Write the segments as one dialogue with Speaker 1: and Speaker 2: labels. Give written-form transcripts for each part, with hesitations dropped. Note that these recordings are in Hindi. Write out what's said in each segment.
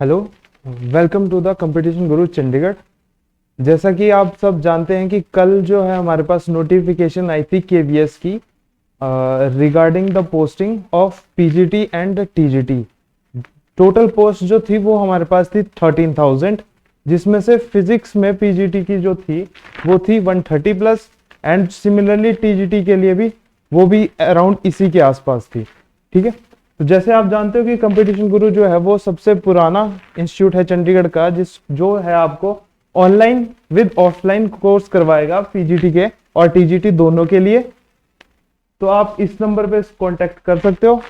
Speaker 1: Hello, welcome to the competition Guru Chandigarh. जैसा कि आप सब जानते हैं कि कल जो है हमारे पास नोटिफिकेशन आई थी केवीएस की regarding the posting of PGT and TGT. Total post जो थी वो हमारे पास थी 13,000, जिसमें से फिजिक्स में पीजीटी की जो थी वो थी 130 प्लस, एंड सिमिलरली टीजीटी के लिए भी वो भी अराउंड इसी के आसपास थी। ठीक है, तो जैसे आप जानते हो कि कंपटीशन गुरु जो है वो सबसे पुराना इंस्टीट्यूट है चंडीगढ़ का, जो है आपको ऑनलाइन विद ऑफलाइन कोर्स करवाएगा पीजीटी के और टीजीटी दोनों के लिए। तो आप इस नंबर पे कांटेक्ट कर सकते हो।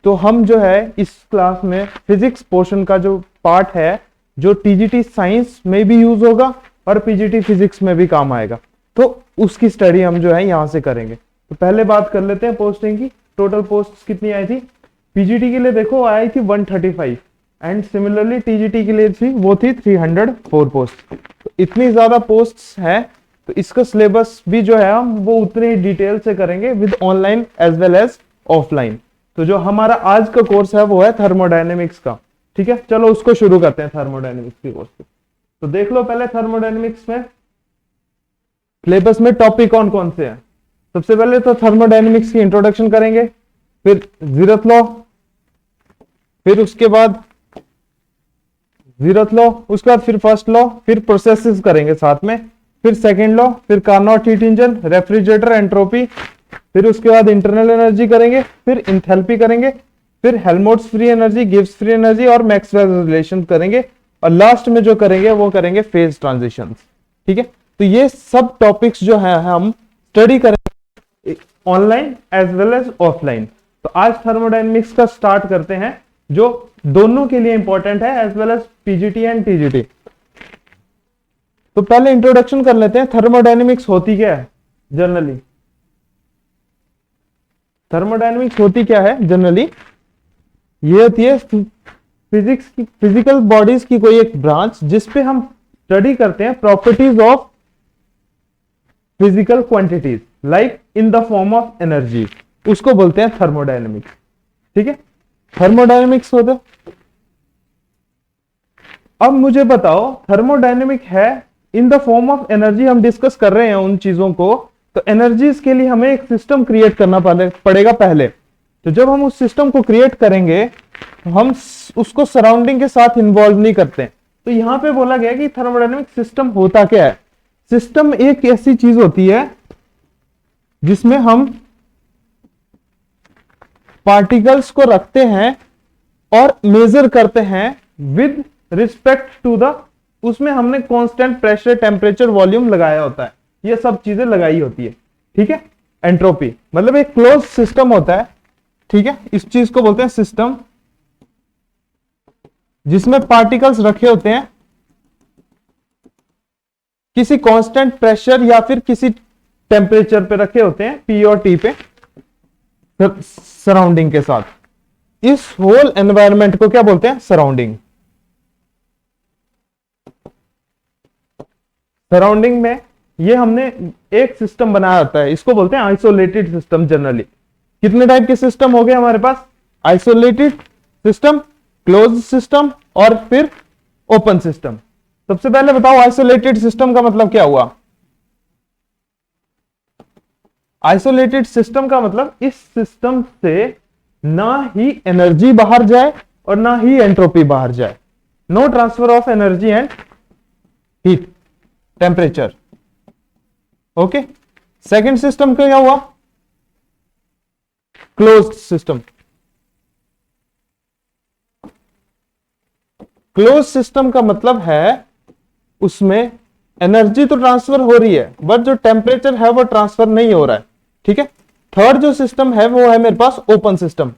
Speaker 1: तो हम जो है इस क्लास में फिजिक्स पोर्शन का जो पार्ट है जो टीजीटी साइंस में भी यूज होगा और पीजीटी फिजिक्स में भी काम आएगा, तो उसकी स्टडी हम जो है यहाँ से करेंगे। तो पहले बात कर लेते हैं पोस्टिंग की। टोटल पोस्ट कितनी आई थी पीजीटी के लिए? देखो आई थी 135, एंड सिमिलरली टीजीटी के लिए थी वो थी 304 पोस्ट। तो इतनी ज्यादा पोस्ट्स हैं, तो इसका सिलेबस भी जो है हम वो उतने ही डिटेल से करेंगे with online as well as offline. तो जो हमारा आज का कोर्स है वो है थर्मोडायनेमिक्स का। ठीक है, चलो उसको शुरू करते हैं थर्मोडायनेमिक्स की कोर्स को। तो देख लो पहले थर्मोडायनेमिक्स में सिलेबस में टॉपिक कौन कौन से हैं। सबसे पहले तो थर्मोडायनेमिक्स की इंट्रोडक्शन करेंगे, फिर जीरोथ लॉ, फिर उसके बाद जीरोथ लॉ, उसके बाद फिर फर्स्ट लॉ, फिर प्रोसेसेस करेंगे साथ में, फिर सेकंड लॉ, फिर Carnot heat engine, refrigerator, entropy, फिर उसके बाद इंटरनल एनर्जी करेंगे, फिर इंथैल्पी करेंगे, फिर Helmholtz free energy, Gibbs free energy और मैक्सवेल रिलेशन करेंगे, और लास्ट में जो करेंगे वो करेंगे फेज ट्रांजिशंस। ठीक है, तो ये सब टॉपिक्स जो है हम स्टडी करेंगे online as well as offline. तो आज थर्मोडायनेमिक्स का स्टार्ट करते हैं जो दोनों के लिए इंपॉर्टेंट है as well as PGT and TGT. तो पहले इंट्रोडक्शन कर लेते हैं, थर्मोडायनेमिक्स होती क्या है जनरली। थर्मोडायनेमिक्स होती क्या है जनरली? ये होती है फिजिक्स की, फिजिकल बॉडीज की कोई एक ब्रांच जिसपे हम स्टडी करते हैं properties of physical quantities like in the form of energy, उसको बोलते हैं थर्मोडायनेमिक्स। ठीक है, थर्मोडायनेमिक्स होता। अब मुझे बताओ थर्मोडायनेमिक है इन द फॉर्म ऑफ एनर्जी, हम डिस्कस कर रहे हैं उन चीजों को। तो एनर्जीज के लिए हमें एक सिस्टम क्रिएट करना पड़ेगा पहले। तो जब हम उस सिस्टम को क्रिएट करेंगे तो हम उसको सराउंडिंग के साथ इन्वॉल्व नहीं करते। तो यहां पे बोला गया कि थर्मोडायनेमिक सिस्टम होता क्या है। सिस्टम एक ऐसी चीज होती है जिसमें हम पार्टिकल्स को रखते हैं और मेजर करते हैं विद रिस्पेक्ट टू द, उसमें हमने कांस्टेंट प्रेशर, टेम्परेचर, वॉल्यूम लगाया होता है, ये सब चीजें लगाई होती है। ठीक है, एंट्रोपी मतलब एक क्लोज सिस्टम होता है। ठीक है, इस चीज को बोलते हैं सिस्टम, जिसमें पार्टिकल्स रखे होते हैं किसी कांस्टेंट प्रेशर या फिर किसी टेम्परेचर पे रखे होते हैं, पी और टी पे, सराउंडिंग के साथ। इस होल एनवायरनमेंट को क्या बोलते हैं? सराउंडिंग। सराउंडिंग में ये हमने एक सिस्टम बनाया होता है, इसको बोलते हैं आइसोलेटेड सिस्टम। जनरली कितने टाइप के सिस्टम हो गए हमारे पास? आइसोलेटेड सिस्टम, क्लोज सिस्टम और फिर ओपन सिस्टम। सबसे पहले बताओ आइसोलेटेड सिस्टम का मतलब क्या हुआ? आइसोलेटेड सिस्टम का मतलब इस सिस्टम से ना ही एनर्जी बाहर जाए और ना ही एंट्रोपी बाहर जाए। No transfer of energy and heat, temperature. Okay, second system का क्या हुआ? Closed system. क्लोज सिस्टम का मतलब है उसमें एनर्जी तो ट्रांसफर हो रही है बट जो टेम्परेचर है वो ट्रांसफर नहीं हो रहा है। ठीक है, थर्ड जो सिस्टम है वो है मेरे पास ओपन सिस्टम।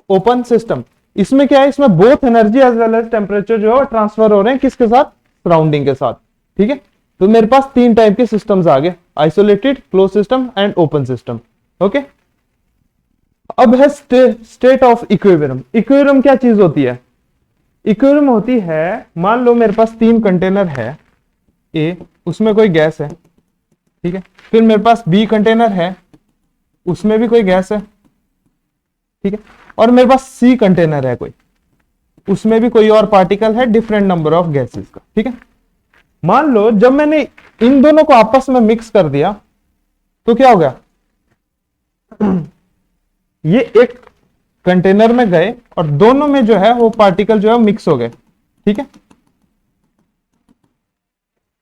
Speaker 1: ओपन सिस्टम, इसमें क्या है? इसमें both energy as well as temperature जो है ट्रांसफर हो रहे हैं, किसके साथ? सराउंडिंग के साथ। ठीक है, तो मेरे पास तीन टाइप के सिस्टम्स आ गए, isolated, close system and open system. Okay, अब है स्टेट ऑफ इक्विलिब्रियम। इक्विलिब्रियम क्या चीज होती है? इक्विलिब्रियम होती है, मान लो मेरे पास तीन कंटेनर है ए, उसमें कोई गैस है। ठीक है, फिर मेरे पास बी कंटेनर है, उसमें भी कोई गैस है। ठीक है, और मेरे पास सी कंटेनर है कोई, उसमें भी कोई और पार्टिकल है, डिफरेंट नंबर ऑफ गैसेस का। ठीक है, मान लो जब मैंने इन दोनों को आपस में मिक्स कर दिया तो क्या हो गया, ये एक कंटेनर में गए और दोनों में जो है वो पार्टिकल जो है मिक्स हो गए। ठीक है,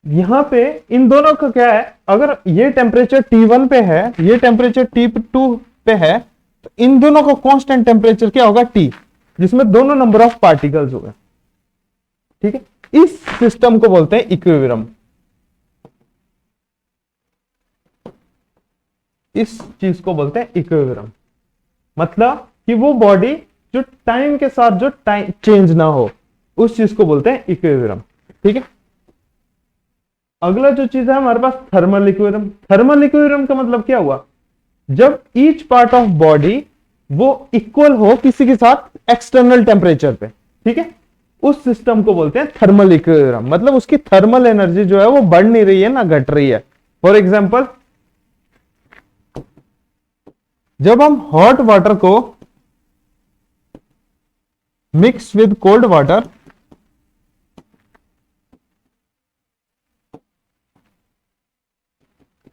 Speaker 1: यहां पे इन दोनों का क्या है, अगर ये टेम्परेचर T1 पे है, ये टेम्परेचर T2 पे है, तो इन दोनों का कांस्टेंट टेम्परेचर क्या होगा, T, जिसमें दोनों नंबर ऑफ पार्टिकल्स हो गए। ठीक है, इस सिस्टम को बोलते हैं इक्विलिब्रियम। इस चीज को बोलते हैं इक्विलिब्रियम, मतलब कि वो बॉडी जो टाइम के साथ जो टाइम चेंज ना हो, उस चीज को बोलते हैं इक्विलिब्रियम। ठीक है, अगला जो चीज है हमारे पास थर्मल इक्विलिब्रियम। थर्मल इक्विलिब्रियम का मतलब क्या हुआ, जब ईच पार्ट ऑफ बॉडी वो इक्वल हो किसी के साथ एक्सटर्नल टेम्परेचर पे। ठीक है, उस सिस्टम को बोलते हैं थर्मल इक्विलिब्रियम, मतलब उसकी थर्मल एनर्जी जो है वो बढ़ नहीं रही है ना घट रही है। फॉर एग्जाम्पल, जब हम हॉट वाटर को मिक्स विद कोल्ड वाटर,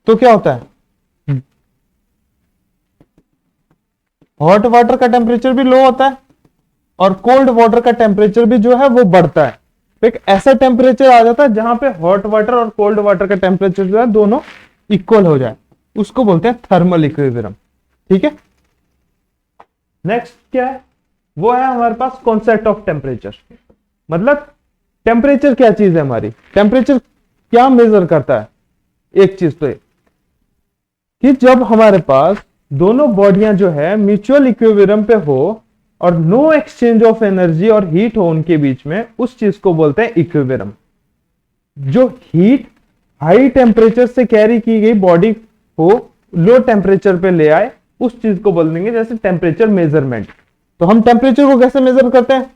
Speaker 1: तो क्या होता है, हॉट वाटर का टेम्परेचर भी लो होता है और कोल्ड वाटर का टेम्परेचर भी जो है वो बढ़ता है। तो एक ऐसा टेम्परेचर आ जाता है जहां पे हॉट वाटर और कोल्ड वाटर का टेम्परेचर जो है दोनों इक्वल हो जाए, उसको बोलते हैं थर्मल इक्विलिब्रियम। ठीक है, नेक्स्ट क्या है, वो है हमारे पास कॉन्सेप्ट ऑफ टेम्परेचर। मतलब टेम्परेचर क्या चीज है हमारी, टेम्परेचर क्या मेजर करता है, एक चीज तो कि जब हमारे पास दोनों बॉडियां जो है म्यूचुअल इक्विलिब्रियम पे हो और नो एक्सचेंज ऑफ एनर्जी और हीट हो उनके बीच में, उस चीज को बोलते हैं इक्विलिब्रियम। जो हीट हाई टेम्परेचर से कैरी की गई बॉडी को लो टेम्परेचर पे ले आए, उस चीज को बोल देंगे जैसे टेम्परेचर मेजरमेंट। तो हम टेम्परेचर को कैसे मेजर करते हैं,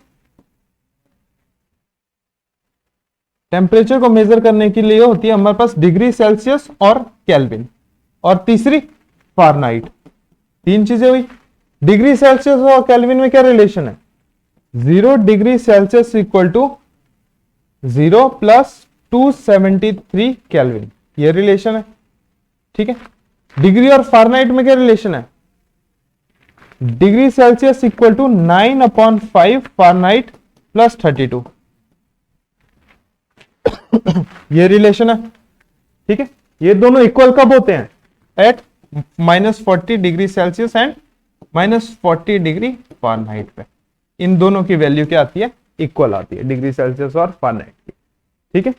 Speaker 1: टेम्परेचर को मेजर करने के लिए होती है हमारे पास डिग्री सेल्सियस और केल्विन, और तीसरी फारेनहाइट। तीन चीजें हुई। डिग्री सेल्सियस और केल्विन में क्या रिलेशन है, 0 degree Celsius equal to 0 plus 273 kelvin, ये रिलेशन है। ठीक है, डिग्री और फारेनहाइट में क्या रिलेशन है, degree Celsius equal to 9/5 Fahrenheit plus 32, ये रिलेशन है। ठीक है, ये दोनों इक्वल कब होते हैं, at -40 degree Celsius and -40 degree Fahrenheit पे। इन दोनों की वैल्यू क्या आती है, इक्वल आती है, डिग्री सेल्सियस और फारेनहाइट की। ठीक है,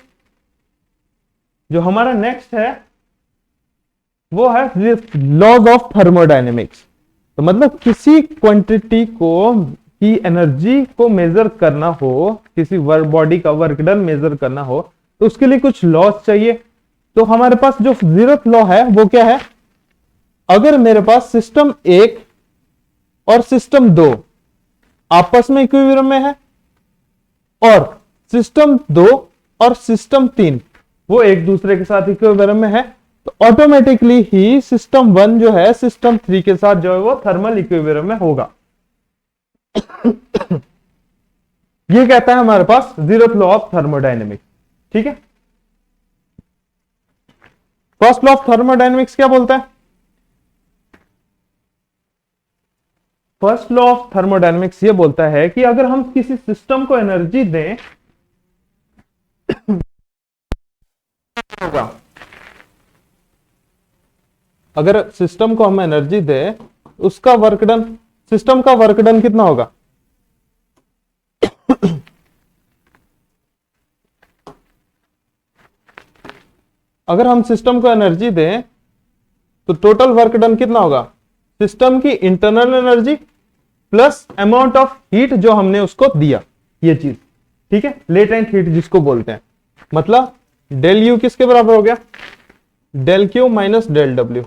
Speaker 1: जो हमारा नेक्स्ट है वो है लॉज ऑफ थर्मोडायनेमिक्स। तो मतलब किसी क्वांटिटी को की एनर्जी को मेजर करना हो, किसी बॉडी का वर्क डन मेजर करना हो, तो उसके लिए कुछ लॉज चाहिए। तो हमारे पास जो 0th लॉ है वो क्या है, अगर मेरे पास सिस्टम 1 और सिस्टम 2 आपस में इक्विलिब्रियम में है और सिस्टम 2 और सिस्टम 3 वो एक दूसरे के साथ इक्विलिब्रियम में है, तो ऑटोमेटिकली ही सिस्टम 1 जो है सिस्टम 3 के साथ जो है वो थर्मल इक्विलिब्रियम में होगा। ये कहता है हमारे पास 0th लॉ ऑफ थर्मोडायनेमिक्स। ठीक है, फर्स्ट लॉ ऑफ थर्मोडायनेमिक्स क्या बोलता है, फर्स्ट लॉ ऑफ थर्मोडायनेमिक्स ये बोलता है कि अगर हम किसी सिस्टम को एनर्जी दें होगा, अगर सिस्टम को हम एनर्जी दें उसका वर्क डन, सिस्टम का वर्क डन कितना होगा, अगर हम सिस्टम को एनर्जी दें तो टोटल वर्क डन कितना होगा, सिस्टम की internal energy plus amount of heat जो हमने उसको दिया, ये चीज। ठीक है, लेटेंट हीट जिसको बोलते हैं, मतलब डेल यू किसके बराबर हो गया, del Q minus del W.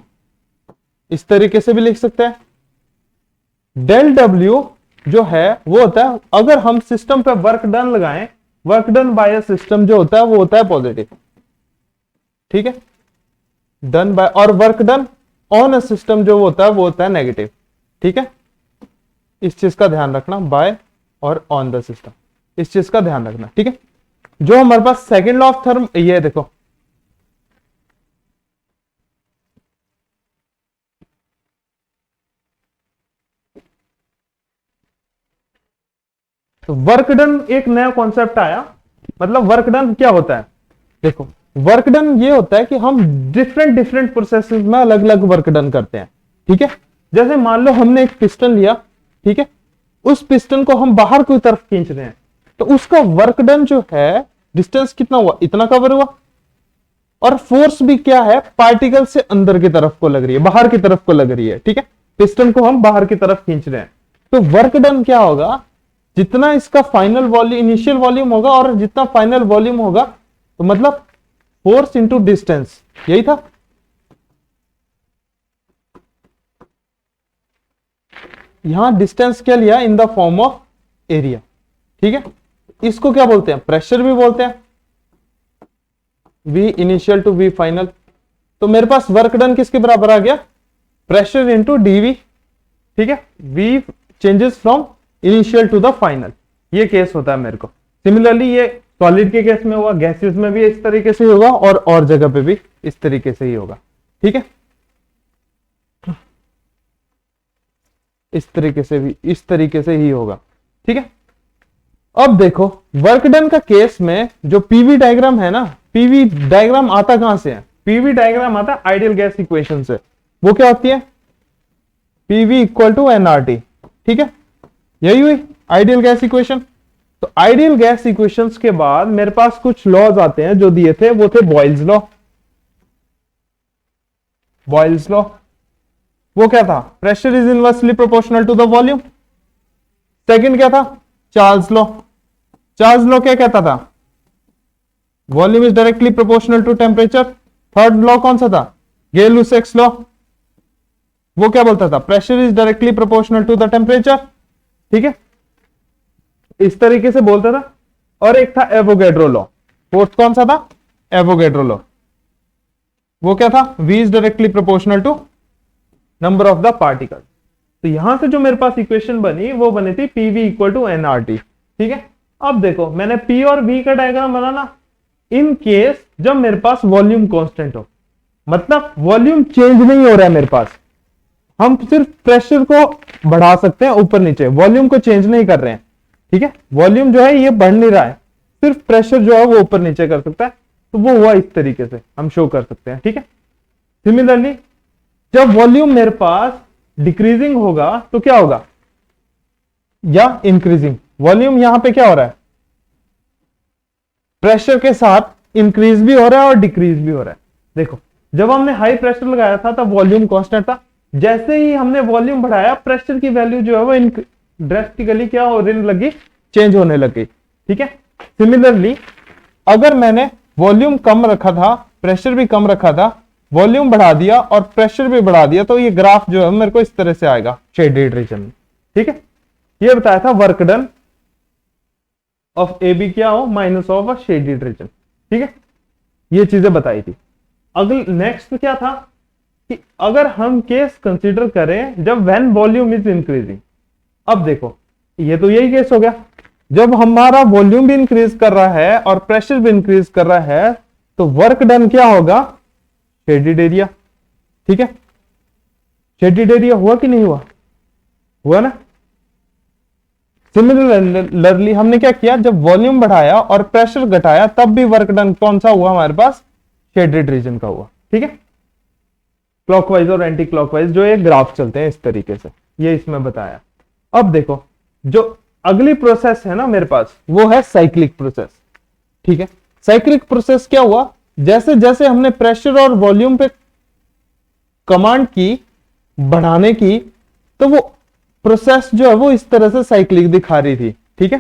Speaker 1: इस तरीके से भी लिख सकते हैं, डेल डब्ल्यू जो है वो होता है अगर हम सिस्टम पे वर्क डन लगाएं, वर्क डन बाय सिस्टम जो होता है वो होता है पॉजिटिव। ठीक है, डन बाय, और work done on a system जो होता है वो होता है नेगेटिव। ठीक है, इस चीज का ध्यान रखना, बाय और ऑन द सिस्टम। इस चीज का ध्यान रखना, ठीक है। जो हमारे पास सेकेंड लॉ ऑफ थर्म ये देखो, तो वर्क डन एक नया कॉन्सेप्ट आया। मतलब वर्क डन क्या होता है, देखो वर्क डन ये होता है कि हम डिफरेंट डिफरेंट प्रोसेसेस में अलग अलग वर्क डन करते हैं, ठीक है। जैसे मान लो हमने एक पिस्टन लिया, ठीक है, उस पिस्टन को हम बाहर की तरफ खींच रहे हैं, तो उसका वर्क डन जो है, डिस्टेंस कितना हुआ, इतना कवर हुआ, और फोर्स भी क्या है, पार्टिकल से अंदर की तरफ को लग रही है, बाहर की तरफ को लग रही है, ठीक है। पिस्टन को हम बाहर की तरफ खींच रहे हैं, तो वर्क डन क्या होगा, जितना इसका फाइनल वॉल्यूम, इनिशियल वॉल्यूम होगा और जितना फाइनल वॉल्यूम होगा, तो मतलब फोर्स इंटू डिस्टेंस, यही था। यहां डिस्टेंस क्या लिया, इन द फॉर्म ऑफ एरिया, ठीक है। इसको क्या बोलते हैं, प्रेशर भी बोलते हैं, V initial to V final. तो मेरे पास वर्क डन किसके बराबर आ गया, प्रेशर इंटू dV, ठीक है। V changes from initial to the final, ये केस होता है मेरे को। सिमिलरली ये सॉलिड के केस में हुआ, गैसेस में भी इस तरीके से होगा, और जगह पे भी इस तरीके से ही होगा, ठीक है। इस तरीके से भी इस तरीके से ही होगा, ठीक है। अब देखो वर्क डन का केस में जो पीवी डायग्राम है ना, पीवी डायग्राम आता कहां से है, पीवी डायग्राम आता है आइडियल गैस इक्वेशन से। वो क्या होती है, पीवी इक्वल टू एनआरटी, ठीक है। यही हुई आइडियल गैस इक्वेशन। तो आइडियल गैस इक्वेशंस के बाद मेरे पास कुछ लॉज आते हैं जो दिए थे, वो थे बॉयल्स लॉ। बॉयल्स लॉ वो क्या था, pressure is inversely proportional to the volume. Second क्या था, चार्ल्स लॉ। चार्ल्स लॉ क्या कहता था, volume is directly proportional to temperature. Third law कौन सा था, गेल-लुसाक्स लॉ। वो क्या बोलता था, pressure is directly proportional to the temperature, ठीक है, इस तरीके से बोलता था। और एक था एवोगैड्रो लॉ। फोर्थ कौन सा था, एवोगैड्रो लॉ। वो क्या था, V is directly proportional to number of the particle. तो यहां से जो मेरे पास इक्वेशन बनी, वो बनी थी PV इक्वल टू एनआरटी, ठीक है। अब देखो मैंने P और V का डायग्राम बनाना, इन केस जब मेरे पास वॉल्यूम कांस्टेंट हो, मतलब वॉल्यूम चेंज नहीं हो रहा है मेरे पास, हम सिर्फ प्रेशर को बढ़ा सकते हैं ऊपर नीचे, वॉल्यूम को चेंज नहीं कर रहे हैं, ठीक है। वॉल्यूम जो है ये बढ़ नहीं रहा है, सिर्फ प्रेशर जो है वो ऊपर नीचे कर सकता है। तो वो हुआ इस तरीके से हम शो कर सकते हैं, ठीक है। सिमिलरली जब वॉल्यूम मेरे पास डिक्रीजिंग होगा तो क्या होगा, या इंक्रीजिंग, वॉल्यूम यहां पे क्या हो रहा है, प्रेशर के साथ इंक्रीज भी हो रहा है और डिक्रीज भी हो रहा है। देखो जब हमने हाई प्रेशर लगाया था तब वॉल्यूम कांस्टेंट था, जैसे ही हमने वॉल्यूम बढ़ाया प्रेशर की वैल्यू जो है वो ड्रेस्टिकली क्या होने लगी, चेंज होने लगी, ठीक है। सिमिलरली अगर मैंने वॉल्यूम कम रखा था, प्रेशर भी कम रखा था, वॉल्यूम बढ़ा दिया और प्रेशर भी बढ़ा दिया, तो ये ग्राफ जो है मेरे को इस तरह से आएगा शेडेड रीजन में, ठीक है। ये बताया था work done of A B क्या हो, minus of a shaded region, ठीक है। ये चीजें बताई थी। अगले नेक्स्ट क्या था कि अगर हम केस कंसीडर करें जब व्हेन वॉल्यूम इज इंक्रीजिंग। अब देखो ये तो यही केस हो गया, जब हमारा वॉल्यूम भी इंक्रीज कर रहा है और प्रेशर भी इंक्रीज कर रहा है, तो वर्क डन क्या होगा, शेडेड एरिया, ठीक है। शेडेड एरिया हुआ कि नहीं हुआ, हुआ ना। सिमिलरली हमने क्या किया, जब वॉल्यूम बढ़ाया और प्रेशर घटाया तब भी वर्क डन कौन सा हुआ हमारे पास, शेडेड रीजन का हुआ, ठीक है। क्लॉकवाइज और एंटी क्लॉकवाइज जो ये ग्राफ चलते हैं इस तरीके से, ये इसमें बताया। अब देखो जो अगली प्रोसेस है ना मेरे पास, वो है साइक्लिक प्रोसेस, ठीक है। साइक्लिक प्रोसेस क्या हुआ, जैसे जैसे हमने प्रेशर और वॉल्यूम पे कमांड की बढ़ाने की, तो वो प्रोसेस जो है वो इस तरह से साइक्लिक दिखा रही थी, ठीक है।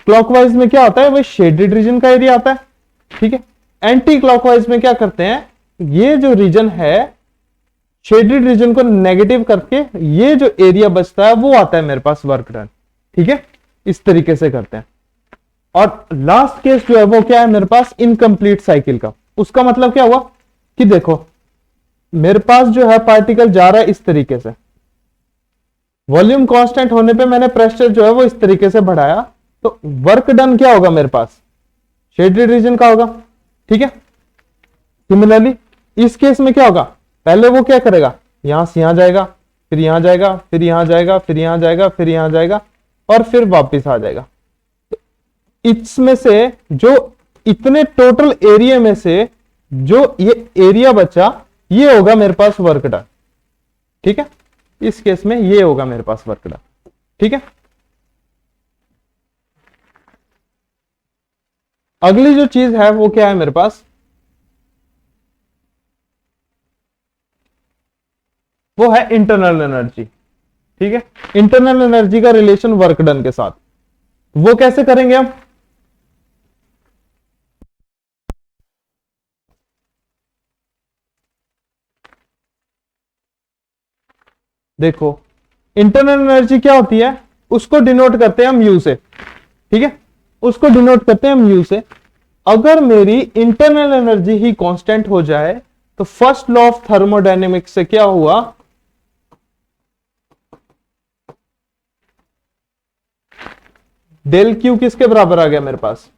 Speaker 1: क्लॉकवाइज में क्या होता है, वो शेडेड रीजन का एरिया आता है, ठीक है। एंटी क्लॉकवाइज में क्या करते हैं, ये जो रीजन है शेडेड रीजन को नेगेटिव करके ये जो एरिया बचता है वो आता है मेरे पास वर्क डन, ठीक है। इस तरीके से करते हैं। और लास्ट केस जो है वो क्या है मेरे पास, इनकम्प्लीट साइकिल का। उसका मतलब क्या हुआ कि देखो मेरे पास जो है पार्टिकल जा रहा है इस तरीके से, वॉल्यूम कांस्टेंट होने पे मैंने प्रेशर जो है वो इस तरीके से बढ़ाया, तो वर्क डन क्या होगा मेरे पास, शेडेड रीजन का होगा। ठीक है, सिमिलरली इस केस में क्या होगा, पहले वो क्या करेगा, यहां से यहां जाएगा, फिर यहां जाएगा, फिर यहां जाएगा, फिर यहां जाएगा, फिर यहां जाएगा, और फिर वापस आ जाएगा। इसमें से जो इतने टोटल एरिया में से जो ये एरिया बचा, ये होगा मेरे पास वर्क डन। ठीक है, इस केस में ये होगा मेरे पास वर्क डन। ठीक है, अगली जो चीज है वो क्या है मेरे पास, वो है इंटरनल एनर्जी। ठीक है, इंटरनल एनर्जी का रिलेशन वर्क डन के साथ, वो कैसे करेंगे हम। देखो, इंटरनल एनर्जी क्या होती है, उसको डिनोट करते हैं हम यू से। ठीक है, उसको डिनोट करते हैं हम यू से। अगर मेरी इंटरनल एनर्जी ही कांस्टेंट हो जाए तो फर्स्ट लॉ ऑफ थर्मोडायनेमिक्स से क्या हुआ, डेल क्यू किसके बराबर आ गया मेरे पास,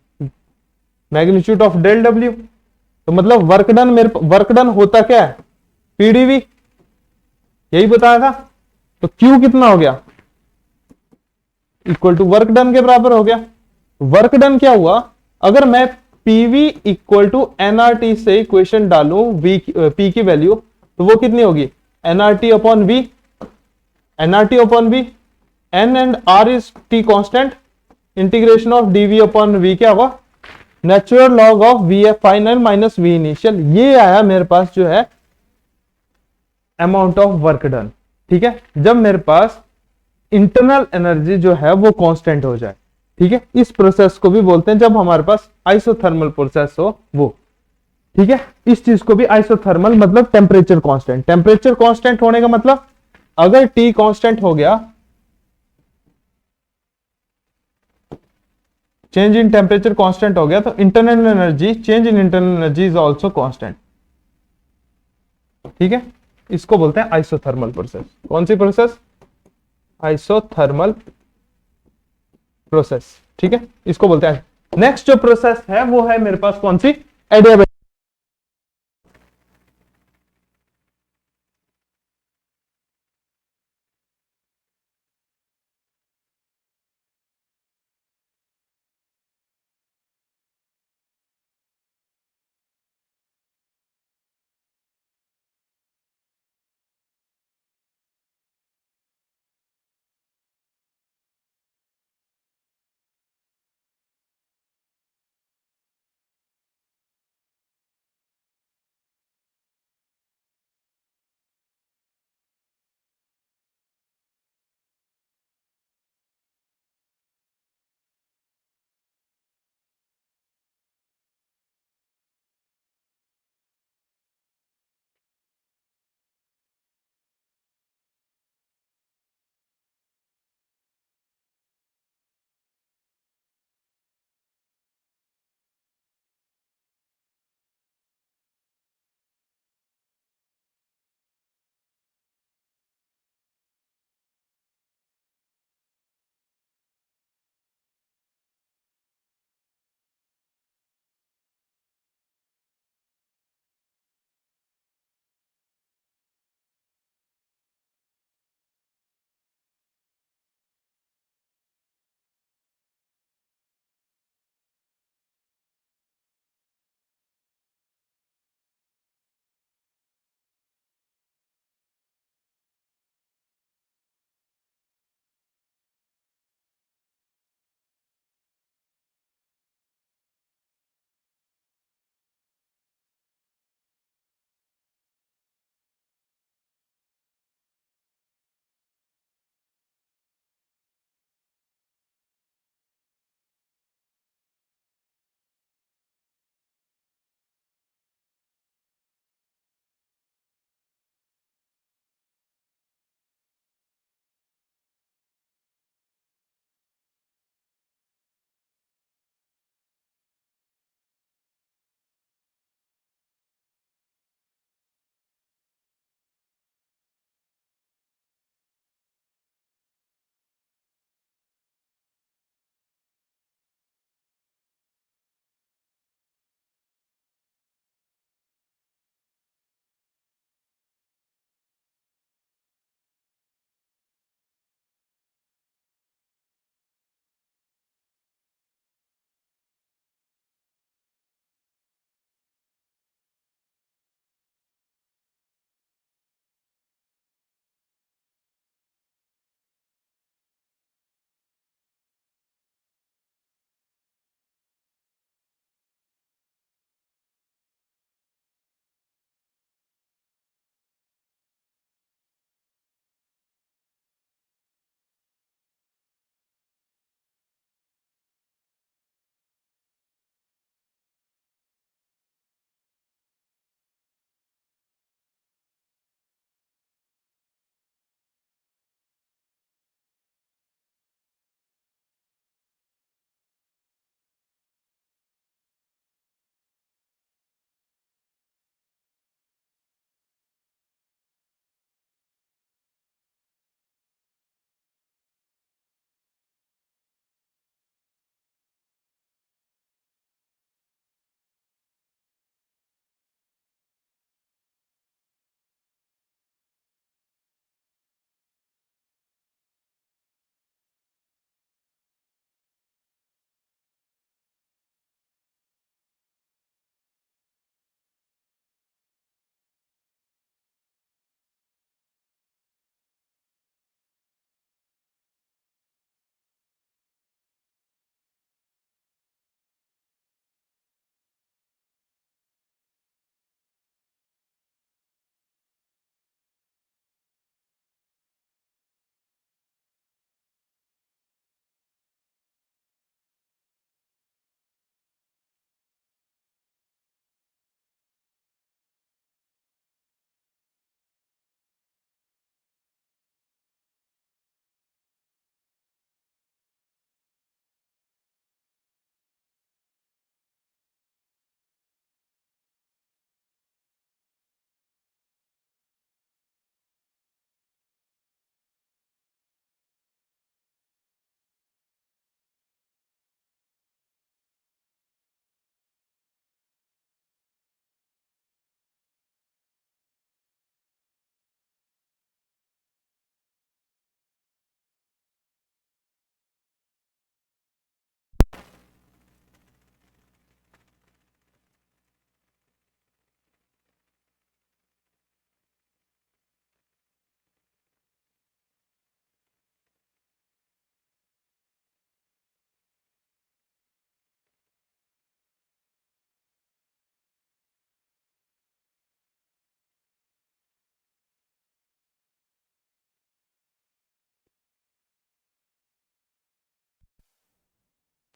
Speaker 1: मैग्नीट्यूड ऑफ डेल डब्ल्यू। तो मतलब वर्क डन, मेरे वर्क डन होता क्या है, पीडीवी, यही बताया था। तो क्यू कितना हो गया, इक्वल टू वर्क डन के बराबर हो गया। वर्क डन क्या हुआ, अगर मैं पीवी इक्वल टू एनआरटी से इक्वेशन डालूं वी पी की वैल्यू, तो वो कितनी होगी, NRT upon V, NRT upon V, N and R is T constant, integration of DV upon V क्या होगा, natural log of V F final minus V initial. ये आया मेरे पास जो है अमाउंट ऑफ वर्क डन। ठीक है, जब मेरे पास इंटरनल एनर्जी जो है वो कांस्टेंट हो जाए। ठीक है, इस प्रोसेस को भी बोलते हैं जब हमारे पास आइसोथर्मल प्रोसेस हो वो। ठीक है, इस चीज को भी आइसोथर्मल मतलब टेम्परेचर कांस्टेंट, टेम्परेचर कांस्टेंट होने का मतलब अगर टी कांस्टेंट हो गया, चेंज इन टेम्परेचर कांस्टेंट हो गया, तो internal energy, change in internal energy is also constant. ठीक है, इसको बोलते हैं आइसोथर्मल प्रोसेस। कौन सी प्रोसेस, आइसोथर्मल प्रोसेस। ठीक है, इसको बोलते हैं। नेक्स्ट जो प्रोसेस है वो है मेरे पास कौन सी, एडियाबेटिक।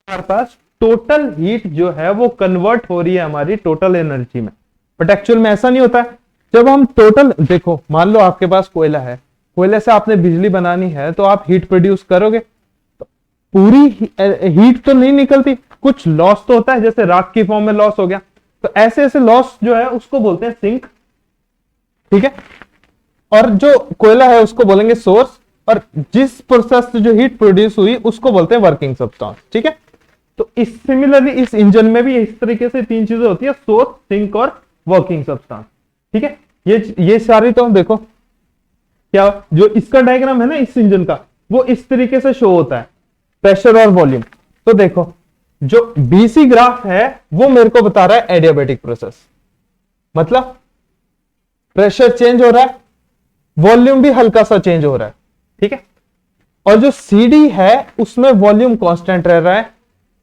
Speaker 1: हमारे पास टोटल हीट जो है वो कन्वर्ट हो रही है हमारी टोटल एनर्जी में, बट एक्चुअल में ऐसा नहीं होता है। जब हम टोटल देखो, मान लो आपके पास कोयला है, कोयले से आपने बिजली बनानी है तो आप हीट प्रोड्यूस करोगे, तो पूरी हीट तो नहीं निकलती, कुछ लॉस तो होता है, जैसे राख की फॉर्म में लॉस हो गया, तो ऐसे ऐसे लॉस जो है उसको बोलते हैं सिंक, ठीक है। और जो कोयला है उसको बोलेंगे सोर्स, और जिस प्रोसेस से जो हीट प्रोड्यूस हुई उसको बोलते हैं वर्किंग सब्सटेंस, ठीक है। तो इस सिमिलरली इस इंजन में भी इस तरीके से तीन चीजें होती है, सोर्स, सिंक और वर्किंग सब्सटेंस, ठीक है। ये सारी तो देखो क्या जो इसका डायग्राम है ना इस इंजन का, वो इस तरीके से शो होता है, प्रेशर और वॉल्यूम। तो देखो जो बीसी ग्राफ है वो मेरे को बता रहा है एडियाबैटिक प्रोसेस, मतलब प्रेशर चेंज हो रहा है, वॉल्यूम भी हल्का सा चेंज हो रहा है, ठीक है। और जो सीडी है उसमें वॉल्यूम कांस्टेंट रह रहा है।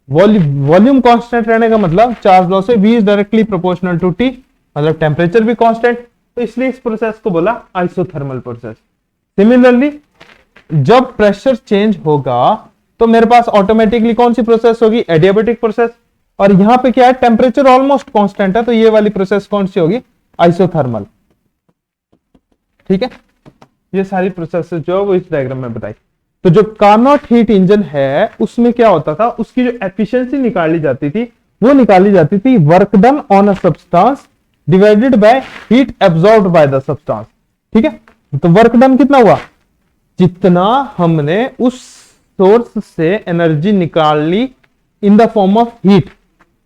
Speaker 1: वॉल्यूम कांस्टेंट रहने का मतलब चार्ज लॉ से V is directly proportional to T, मतलब टेम्परेचर भी कांस्टेंट, तो इसलिए इस प्रोसेस को बोला आइसोथर्मल प्रोसेस। सिमिलरली जब प्रेशर चेंज होगा तो मेरे पास ऑटोमेटिकली कौन सी प्रोसेस होगी, एडियाबैटिक प्रोसेस। और यहां पे क्या है, टेम्परेचर ऑलमोस्ट कांस्टेंट है, तो ये वाली प्रोसेस कौन सी होगी, आइसोथर्मल, ठीक है। ये सारी प्रोसेस जो है वो इस डायग्राम में बताई। तो जो कार्नोट हीट इंजन है उसमें क्या होता था, उसकी जो एफिशिएंसी निकाली जाती थी वो निकाली जाती थी work done on a substance divided by heat absorbed by the substance, ठीक है। तो वर्क डन कितना हुआ, जितना हमने उस सोर्स से एनर्जी निकाल ली in the form of heat,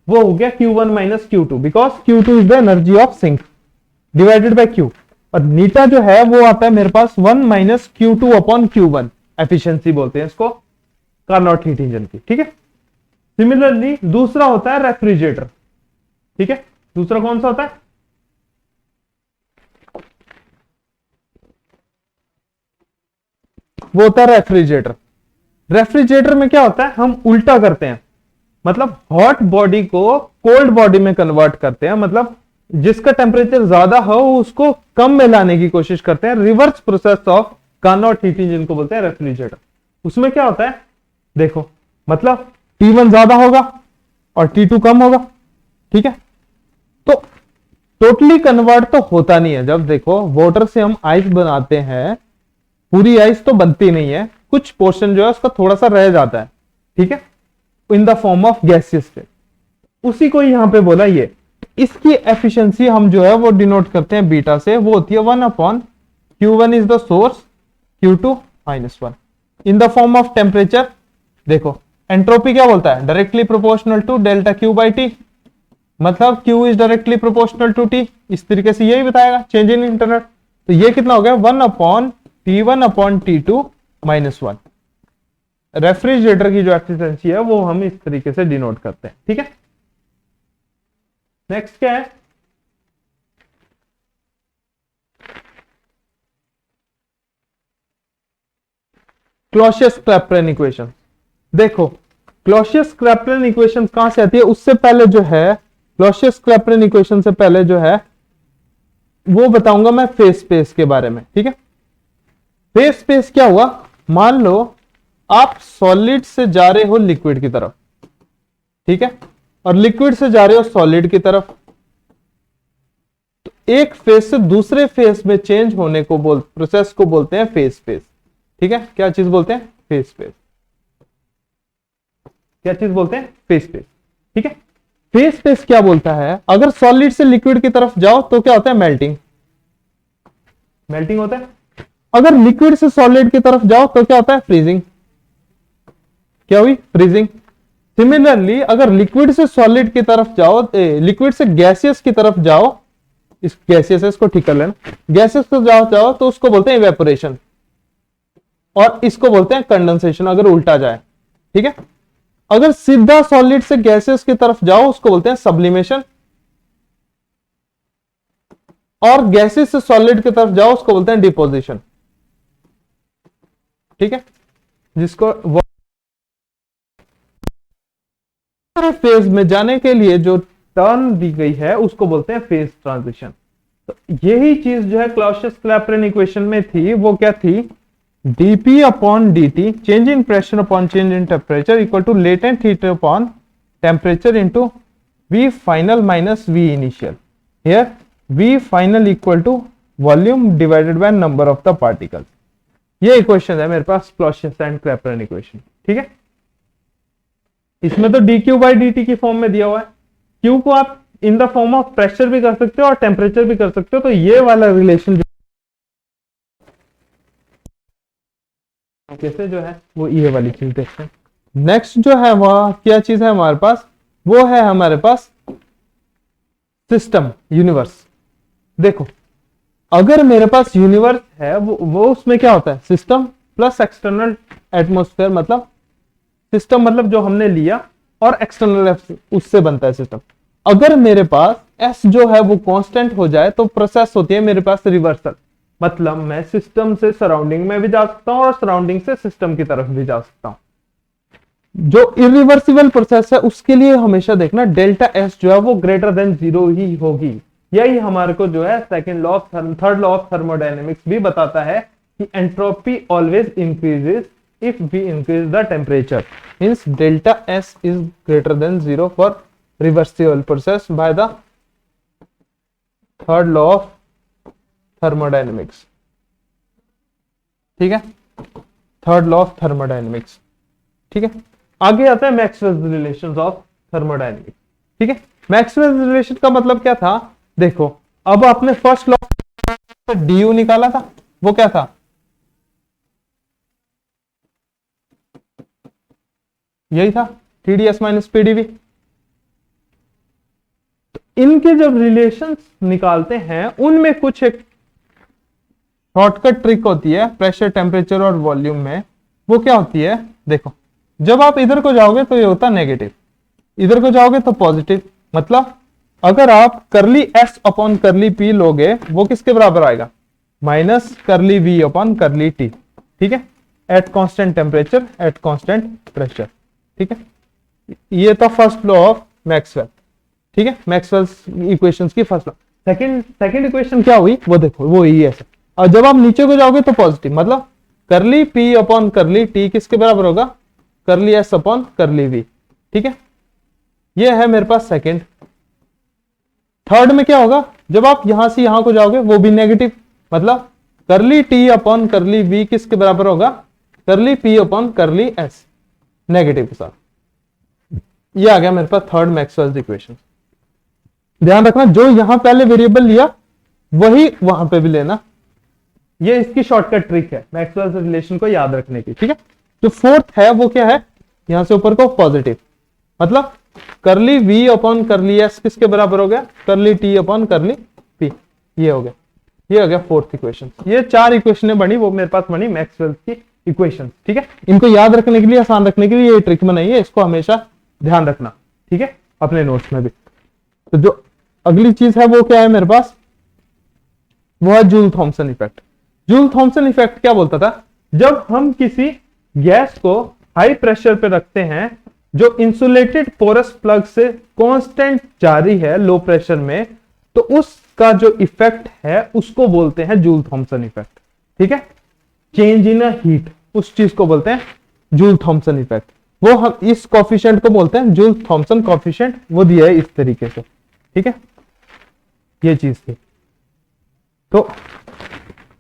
Speaker 1: वो हो गया Q1 minus Q2, because Q2 is the energy of sink divided by Q। और नीटा जो है वो आता है मेरे पास 1 minus Q2 upon Q1, efficiency बोलते हैं इसको कार्नोट हीट इंजन की, ठीक है। सिमिलरली दूसरा होता है रेफ्रिजरेटर, ठीक है। दूसरा कौन सा होता है, वो होता है रेफ्रिजरेटर। रेफ्रिजरेटर में क्या होता है, हम उल्टा करते हैं, मतलब हॉट बॉडी को कोल्ड बॉडी में कन्वर्ट करते हैं, मतलब जिसका टेम्परेचर ज्यादा हो उसको कम में लाने की कोशिश करते हैं। Reverse process of Carnot heat engine को बोलते हैं रेफ्रिजरेटर। उसमें क्या होता है देखो, मतलब T1 ज्यादा होगा और T2 कम होगा, ठीक है। तो टोटली कन्वर्ट तो होता नहीं है। जब देखो वाटर से हम आइस बनाते हैं, पूरी आइस तो बनती नहीं है, कुछ पोर्शन जो है उसका थोड़ा सा रह जाता है, ठीक है, इन द फॉर्म ऑफ गैसेस पे, उसी को यहां पे बोला ये। इसकी एफिशिएंसी हम जो है वो डिनोट करते हैं बीटा से, वो होती है 1 upon Q1 is the source, Q2 minus 1 in the form of temperature. देखो एंट्रोपी क्या बोलता है, directly proportional to delta Q by T, मतलब Q is directly proportional to T, इस तरीके से यही बताएगा चेंज इन इंटरनल। तो ये कितना हो गया, 1 upon T1 upon T2 minus 1। Refrigerator की जो एफिशिएंसी है वो हम इस तरीके से डिनोट करते हैं, ठीक है। नेक्स्ट क्या है, क्लॉसियस-क्लैपेरॉन इक्वेशन। देखो क्लॉसियस-क्लैपेरॉन इक्वेशन कहां से आती है, उससे पहले जो है क्लॉसियस-क्लैपेरॉन इक्वेशन से पहले जो है वो बताऊंगा मैं फेज स्पेस के बारे में, ठीक है। फेज स्पेस क्या हुआ, मान लो आप सॉलिड से जा रहे हो लिक्विड की तरफ, ठीक है, और लिक्विड से जा रहे हो सॉलिड की तरफ, तो एक फेज से दूसरे फेज में चेंज होने को प्रोसेस को बोलते हैं फेज स्पेस, ठीक है। क्या चीज बोलते हैं, फेज स्पेस। क्या चीज बोलते हैं, फेज स्पेस, ठीक है। फेज स्पेस क्या बोलता है, अगर सॉलिड से लिक्विड की तरफ जाओ तो क्या होता है, मेल्टिंग, मेल्टिंग होता है। अगर लिक्विड से सॉलिड की तरफ जाओ तो क्या होता है, फ्रीजिंग। क्या हुई, फ्रीजिंग। सिमिलरली अगर लिक्विड से सॉलिड की तरफ जाओ, लिक्विड से गैसियस की तरफ जाओ, इस गैसियस है इसको ठीक कर लेना, गैसियस को जाओ तो उसको बोलते हैं इवेपोरेशन, और इसको बोलते हैं कंडेंसेशन अगर उल्टा जाए, ठीक है। अगर सीधा सॉलिड से गैसेस की तरफ जाओ उसको बोलते हैं सब्लिमेशन, और गैसेस से सॉलिड की तरफ जाओ उसको बोलते हैं डिपोजिशन, ठीक है। जिसको फेज में जाने के लिए जो टर्न दी गई है उसको बोलते हैं फेज ट्रांजिशन। तो यही चीज जो है क्लॉसियस-क्लैपेरॉन इक्वेशन में थी, वो क्या थी, dp upon dt change in pressure upon change in temperature equal to latent heat upon temperature into v final minus v initial. Here v final equal to volume divided by number of the particles. ये इक्वेशन है मेरे पास क्लॉसियस एंड क्लैपेरॉन इक्वेशन, ठीक है। इसमें तो dq बाई dt की फॉर्म में दिया हुआ है, q को आप in the form of pressure भी कर सकते हो और टेम्परेचर भी कर सकते हो। तो ये वाला रिलेशन कैसे जो है वो ये वाली चीज देखते हैं। नेक्स्ट जो है वह क्या चीज है हमारे पास, वो है हमारे पास सिस्टम यूनिवर्स। देखो अगर मेरे पास यूनिवर्स है वो उसमें क्या होता है, सिस्टम प्लस एक्सटर्नल एटमॉस्फेयर, मतलब सिस्टम मतलब जो हमने लिया और एक्सटर्नल उससे बनता है सिस्टम। अगर मेरे पास एस जो है वो कांस्टेंट हो जाए तो प्रोसेस होती है मेरे पास रिवर्सल, मतलब मैं सिस्टम से सराउंडिंग में भी जा सकता हूं और सराउंडिंग से सिस्टम की तरफ भी जा सकता हूं। जो इरिवर्सिबल प्रोसेस है उसके लिए हमेशा देखना डेल्टा एस जो है वो ग्रेटर देन 0 ही होगी। यही हमारे को जो है थर्ड लॉ ऑफ थर्मोडायनेमिक्स भी बताता है कि entropy always increases if we increase the temperature, means delta S is greater than 0 for reversible process by the third law of thermodynamics, ठीक है, थर्ड लॉ ऑफ थर्मोडायनेमिक्स, ठीक है। आगे आता है मैक्सवेल्स रिलेशंस ऑफ थर्मोडायनेमिक्स, ठीक है। मैक्सवेल्स रिलेशन का मतलब क्या था, देखो अब आपने फर्स्ट लॉ du निकाला था, वो क्या था, यही था TdS माइनस PdV। तो इनके जब रिलेशंस निकालते हैं उनमें कुछ एक शॉर्टकट ट्रिक होती है प्रेशर टेम्परेचर और वॉल्यूम में। वो क्या होती है, देखो जब आप इधर को जाओगे तो ये होता नेगेटिव, इधर को जाओगे तो पॉजिटिव। मतलब अगर आप करली S अपॉन करली P लोगे वो किसके बराबर आएगा, माइनस करली V अपॉन करली T, ठीक है, at constant temperature at constant pressure, ठीक है। ये तो फर्स्ट लॉ ऑफ मैक्सवेल, ठीक है, मैक्सवेल्स इक्वेशंस की फर्स्ट लॉ। सेकंड इक्वेशन क्या हुई वो देखो, वो ये ऐसे। और जब आप नीचे को जाओगे तो पॉजिटिव, मतलब करली P अपॉन करली T किसके बराबर होगा, करली S अपॉन करली V, ठीक है। ये है मेरे पास सेकंड। थर्ड में क्या होगा, जब आप यहां से यहां को जाओगे वो भी नेगेटिव, मतलब करली T अपॉन करली V किसके बराबर होगा, करली P अपॉन करली S, नेगेटिव के साथ। ये आ गया मेरे पास थर्ड मैक्सवेल्स इक्वेशन। ध्यान रखना जो यहां पहले वेरिएबल लिया वही वहां पे भी लेना, ये इसकी शॉर्टकट ट्रिक है मैक्सवेल्स रिलेशन को याद रखने की, ठीक है। जो फोर्थ है वो क्या है, यहां से ऊपर को पॉजिटिव, मतलब करली V अपॉन करली S किसके बराबर हो गया, करली T अपॉन करली P, ये हो गया, ये हो गया फोर्थ इक्वेशन। ये चार इक्वेशन बनी, वो मेरे पास बनी मैक्सवेल्स की इक्वेशन, ठीक है। इनको याद रखने के लिए, आसान रखने के लिए ये ट्रिक बनाई है, इसको हमेशा ध्यान रखना, ठीक है, अपने नोट्स में भी। तो जो अगली चीज है वो क्या है मेरे पास, वो है Joule Thomson effect. Joule Thomson effect क्या बोलता था, जब हम किसी गैस को हाई प्रेशर पे रखते हैं जो इंसुलेटेड पोरस प्लग से कांस्टेंट जारी है लो प्रेशर में, तो उसका जो इफेक्ट है उसको बोलते हैं जूल थॉमसन इफेक्ट, ठीक है। चेंज इन हीट, उस चीज को बोलते हैं जूल थॉमसन इफेक्ट। वो हम इस कॉफिशिएंट को बोलते हैं जूल थॉमसन कॉफिशिएंट, वो दिया है इस तरीके से, ठीक है, ये चीज थी। तो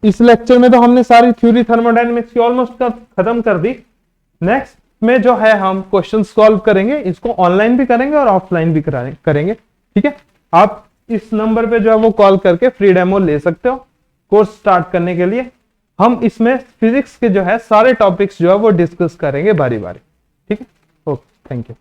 Speaker 1: इस लेक्चर में तो हमने सारी थ्योरी थर्मोडायनेमिक्स की ऑलमोस्ट खत्म कर दी। नेक्स्ट में जो है हम क्वेश्चन सॉल्व करेंगे, इसको ऑनलाइन भी करेंगे और ऑफलाइन भी करेंगे, ठीक है। आप इस नंबर पे जो है वो कॉल करके फ्री डेमो ले सकते हो कोर्स स्टार्ट करने के लिए। हम इसमें फिजिक्स के जो है सारे टॉपिक्स जो है वो डिस्कस करेंगे बारी बारी, ठीक है। Okay, thank you.